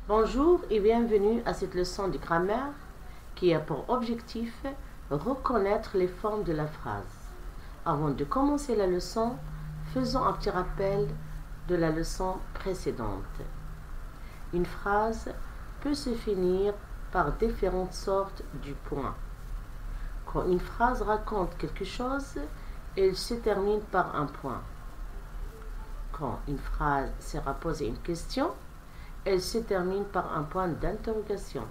Bonjour et bienvenue à cette leçon de grammaire qui a pour objectif reconnaître les formes de la phrase. Avant de commencer la leçon, faisons un petit rappel de la leçon précédente. Une phrase peut se finir par différentes sortes du point. Quand une phrase raconte quelque chose, elle se termine par un point. Quand une phrase sert à poser une question, elle se termine par un point d'interrogation.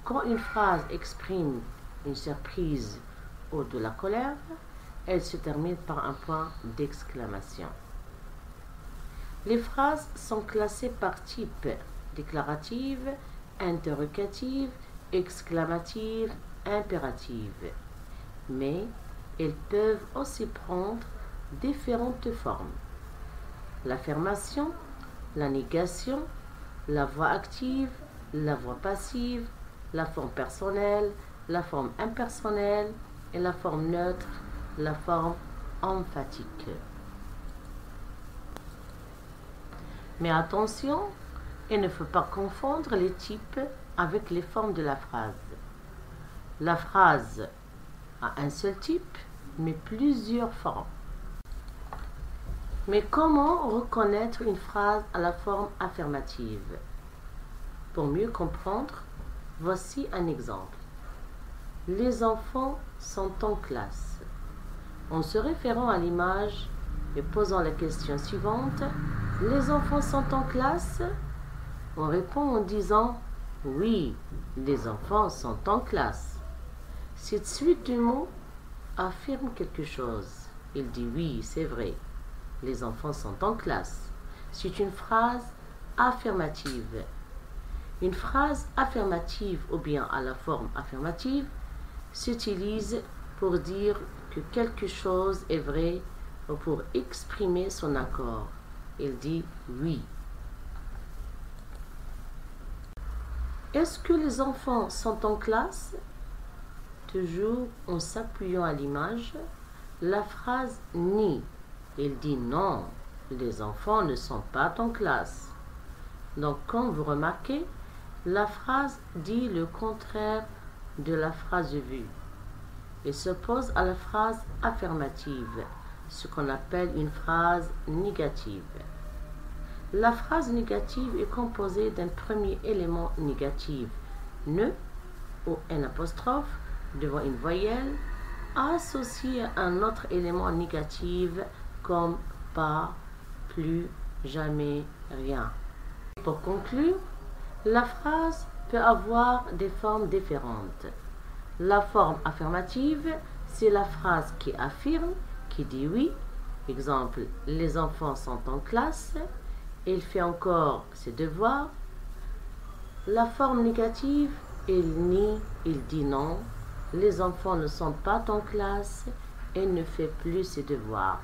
Quand une phrase exprime une surprise ou de la colère, elle se termine par un point d'exclamation. Les phrases sont classées par type: déclarative, interrogative, exclamative, impérative. Mais elles peuvent aussi prendre différentes formes: l'affirmation, la négation, la voix active, la voix passive, la forme personnelle, la forme impersonnelle et la forme neutre, la forme emphatique. Mais attention, il ne faut pas confondre les types avec les formes de la phrase. La phrase a un seul type, mais plusieurs formes. Mais comment reconnaître une phrase à la forme affirmative? Pour mieux comprendre, voici un exemple. Les enfants sont en classe. En se référant à l'image et posant la question suivante, les enfants sont en classe? On répond en disant oui, les enfants sont en classe. Cette suite de mots affirme quelque chose. Il dit oui, c'est vrai. Les enfants sont en classe. C'est une phrase affirmative. Une phrase affirmative ou bien à la forme affirmative s'utilise pour dire que quelque chose est vrai ou pour exprimer son accord. Il dit oui. Est-ce que les enfants sont en classe? Toujours en s'appuyant à l'image, la phrase nie. Il dit non, les enfants ne sont pas en classe. Donc, comme vous remarquez, la phrase dit le contraire de la phrase vue et s'oppose à la phrase affirmative, ce qu'on appelle une phrase négative. La phrase négative est composée d'un premier élément négatif, ne ou n apostrophe devant une voyelle, associé à un autre élément négatif comme pas, plus, jamais, rien. Pour conclure, la phrase peut avoir des formes différentes. La forme affirmative, c'est la phrase qui affirme, qui dit oui. Exemple, les enfants sont en classe. Il fait encore ses devoirs. La forme négative, il nie, il dit non. Les enfants ne sont pas en classe. Il ne fait plus ses devoirs.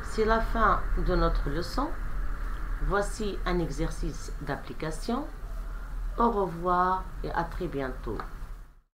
C'est la fin de notre leçon. Voici un exercice d'application. Au revoir et à très bientôt.